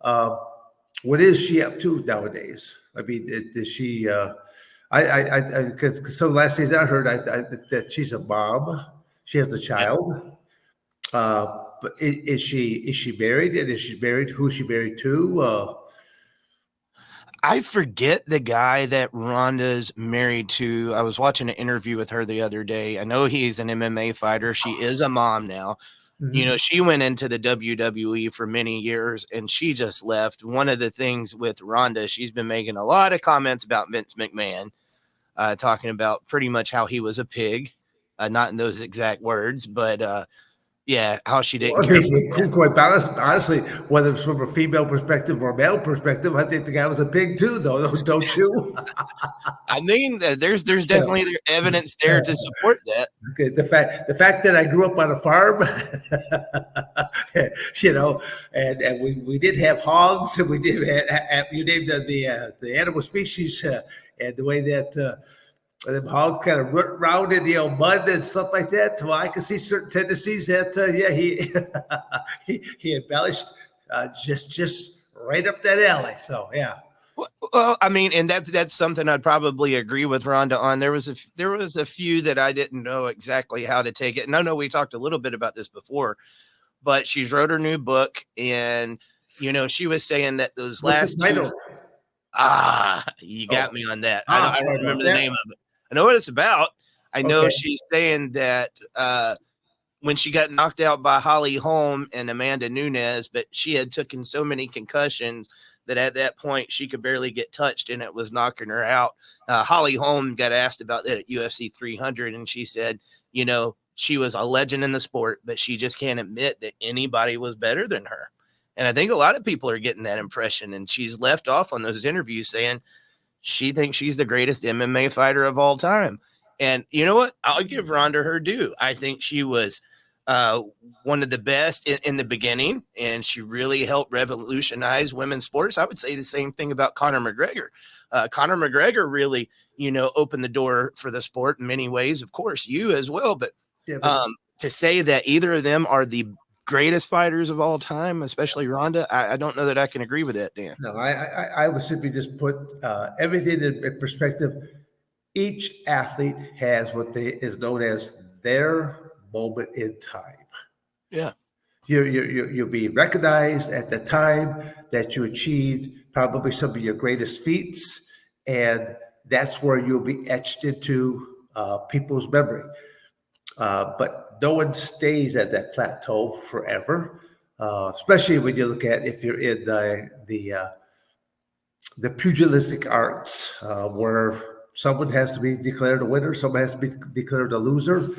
Uh, what is she up to nowadays? I mean, is she? Because some last days I heard that she's a mom. She has a child. But is she married? And is she married? Who's she married to? I forget the guy that Ronda's married to. I was watching an interview with her the other day. I know he's an MMA fighter. She is a mom now. Mhm. She went into the WWE for many years and she just left. One of the things with Ronda, she's been making a lot of comments about Vince McMahon, talking about pretty much how he was a pig, not in those exact words, but yeah, how she didn't I care. mean, quite honestly, whether it's from a female perspective or a male perspective, I think the guy was a pig too, though, don't you? I mean, there's Yeah. definitely evidence there to support that. Okay, the fact that I grew up on a farm, and we did have hogs, and we did have, you named the animal species, and the way that them hogs kind of root around in mud and stuff like that. So I can see certain tendencies that he he embellished just right up that alley. So yeah. Well, I mean, and that's something I'd probably agree with Rhonda on. There was a few that I didn't know exactly how to take it. And I know we talked a little bit about this before, but she's wrote her new book, and she was saying that those last two. You got me on that. I don't remember the name of it. I know what it's about. I know she's saying that when she got knocked out by Holly Holm and Amanda Nunes, but she had taken so many concussions that at that point she could barely get touched and it was knocking her out. Holly Holm got asked about that at UFC 300, and she said, she was a legend in the sport, but she just can't admit that anybody was better than her. And I think a lot of people are getting that impression, and she's left off on those interviews saying she thinks she's the greatest MMA fighter of all time. And you know what? I'll give Ronda her due. I think she was one of the best in the beginning, and she really helped revolutionize women's sports. I would say the same thing about Conor McGregor. Conor McGregor really, opened the door for the sport in many ways. Of course, you as well. But to say that either of them are the greatest fighters of all time, especially Ronda, I don't know that I can agree with that, Dan. No, I would simply just put everything in perspective. Each athlete has what is known as their moment in time. Yeah. You'll be recognized at the time that you achieved probably some of your greatest feats, and that's where you'll be etched into people's memory. But no one stays at that plateau forever, especially when you look at if you're in the pugilistic arts, where someone has to be declared a winner, someone has to be declared a loser,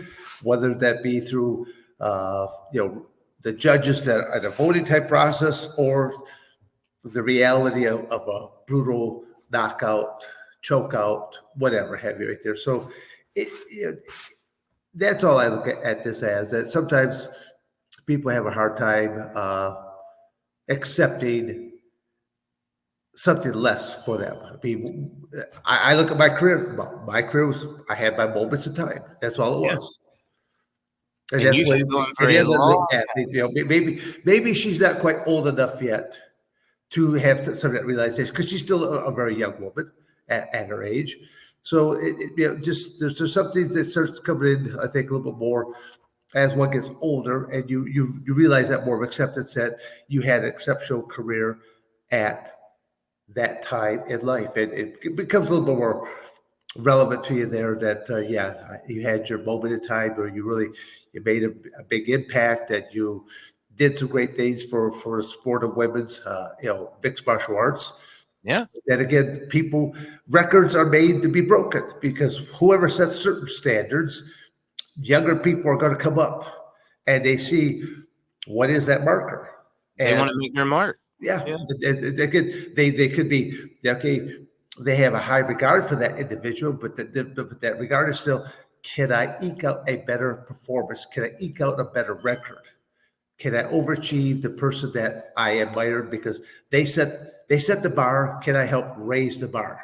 whether that be through the judges that are the voting type process or the reality of a brutal knockout, chokeout, whatever have you right there. So that's all I look at this as, that sometimes people have a hard time accepting something less for them. I mean, I look at my career. My career was, I had my moments of time. That's all it was. And that's you've been going for a long time. Maybe she's not quite old enough yet to have some of that realization, because she's still a very young woman at her age. So just there's something that starts coming in, I think, a little bit more as one gets older, and you realize that more of acceptance that you had an exceptional career at that time in life, and it becomes a little bit more relevant to you there that you had your moment in time where you made a big impact, that you did some great things for the sport of women's mixed martial arts. Yeah. And again, records are made to be broken, because whoever sets certain standards, younger people are going to come up and they see what is that marker. They want to make their mark. Yeah. They could be okay. They have a high regard for that individual, but that regard is still, can I eke out a better performance? Can I eke out a better record? Can I overachieve the person that I admire because they set the bar? Can I help raise the bar?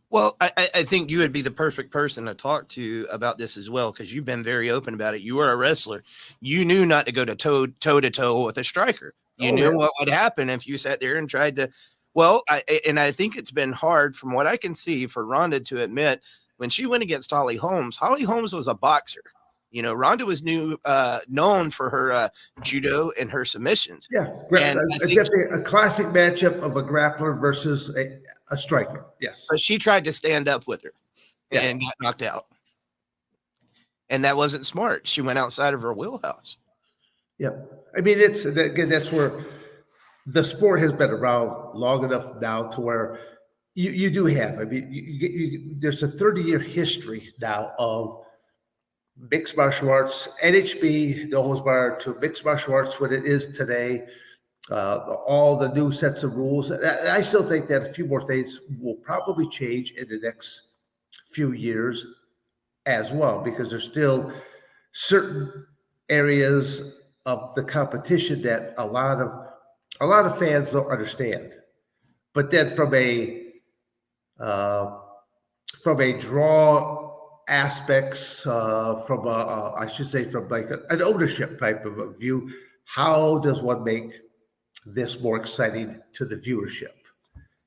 Well, I think you would be the perfect person to talk to about this as well, because you've been very open about it. You were a wrestler. You knew not to go to toe to toe with a striker. You Oh, knew yeah. what would happen if you sat there and tried to. Well, I think it's been hard from what I can see for Ronda to admit when she went against Holly Holmes. Holly Holmes was a boxer. You know, Ronda was known for her judo and her submissions. Yeah, And I think definitely a classic matchup of a grappler versus a striker. Yes. but she tried to stand up with her Yeah. and got knocked out. And that wasn't smart. She went outside of her wheelhouse. Yeah. I mean, again, that's where the sport has been around long enough now to where you do have, I mean, there's a 30-year history now of mixed martial arts, NHB, no holds barred, to mixed martial arts, what it is today, all the new sets of rules. I still think that a few more things will probably change in the next few years as well, because there's still certain areas of the competition that a lot of fans don't understand. But then from a draw aspects, from I should say from like an ownership type of a view, how does one make this more exciting to the viewership?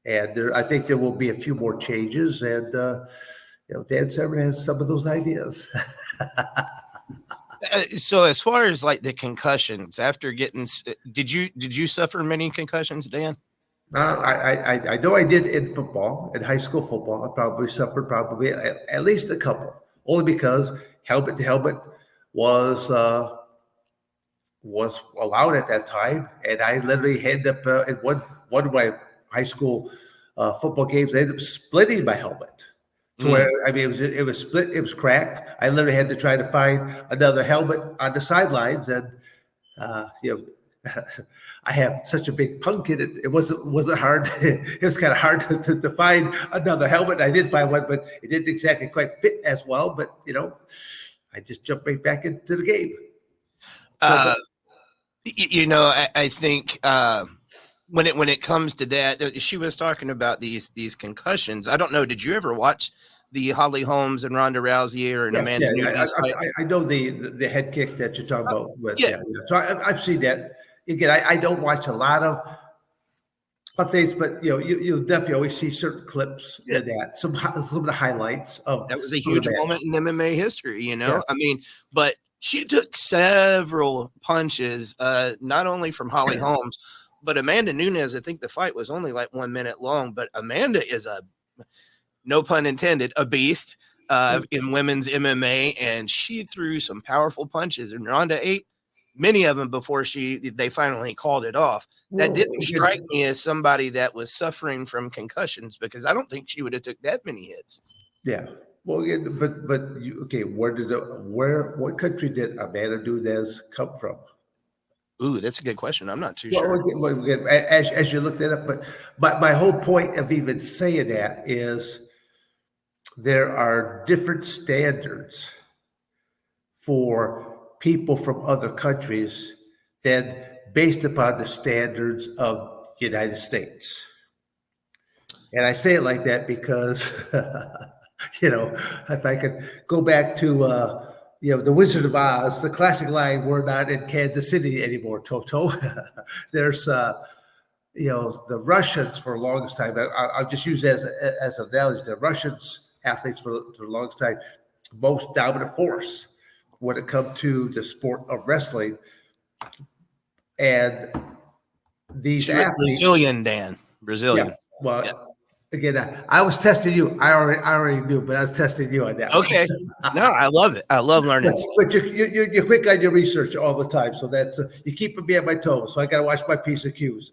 And I think there will be a few more changes, and Dan Severn has some of those ideas. So as far as like the concussions after getting, did you suffer many concussions, Dan? I know I did in football, in high school football. I probably suffered at least a couple, only because helmet to helmet was allowed at that time, and I literally ended up in one of my high school football games. I ended up splitting my helmet to where, I mean, it was split, it was cracked. I literally had to try to find another helmet on the sidelines, and I have such a big pumpkin. It wasn't hard. It was kind of hard to find another helmet. I did find one, but it didn't exactly quite fit as well. But I just jumped right back into the game. I think when it comes to that, she was talking about these concussions. I don't know. Did you ever watch the Holly Holmes and Ronda Rousey or an Amanda Nunes fights? I know the head kick that you're talking about. So I've seen that. Again, I don't watch a lot of things, but you'll definitely always see certain clips of that. Some of the highlights of that was a huge moment in MMA history. Yeah. I mean, but she took several punches, not only from Holly Holmes, but Amanda Nunes. I think the fight was only like 1 minute long, but Amanda is no pun intended, a beast in women's MMA, and she threw some powerful punches, and Ronda ate many of them before they finally called it off. That didn't strike me as somebody that was suffering from concussions, because I don't think she would have took that many hits. Yeah. Well, what country did Amanda Nunes come from? Ooh, that's a good question. I'm not too sure. Again, as you looked it up, but my whole point of even saying that is there are different standards for people from other countries than based upon the standards of the United States. And I say it like that because, if I could go back to, the Wizard of Oz, the classic line, "We're not in Kansas City anymore, Toto." There's, the Russians for the longest time, I'll just use it as an analogy, the Russians athletes for the longest time, most dominant force when it comes to the sport of wrestling. And these athletes, Brazilian, Dan. Brazilian. Yeah, well, again, I was testing you. I already knew, but I was testing you on that. Okay. No, I love it. I love learning. But you're quick on your research all the time, so that's you keep me on my toes. So I got to watch my P's and Q's.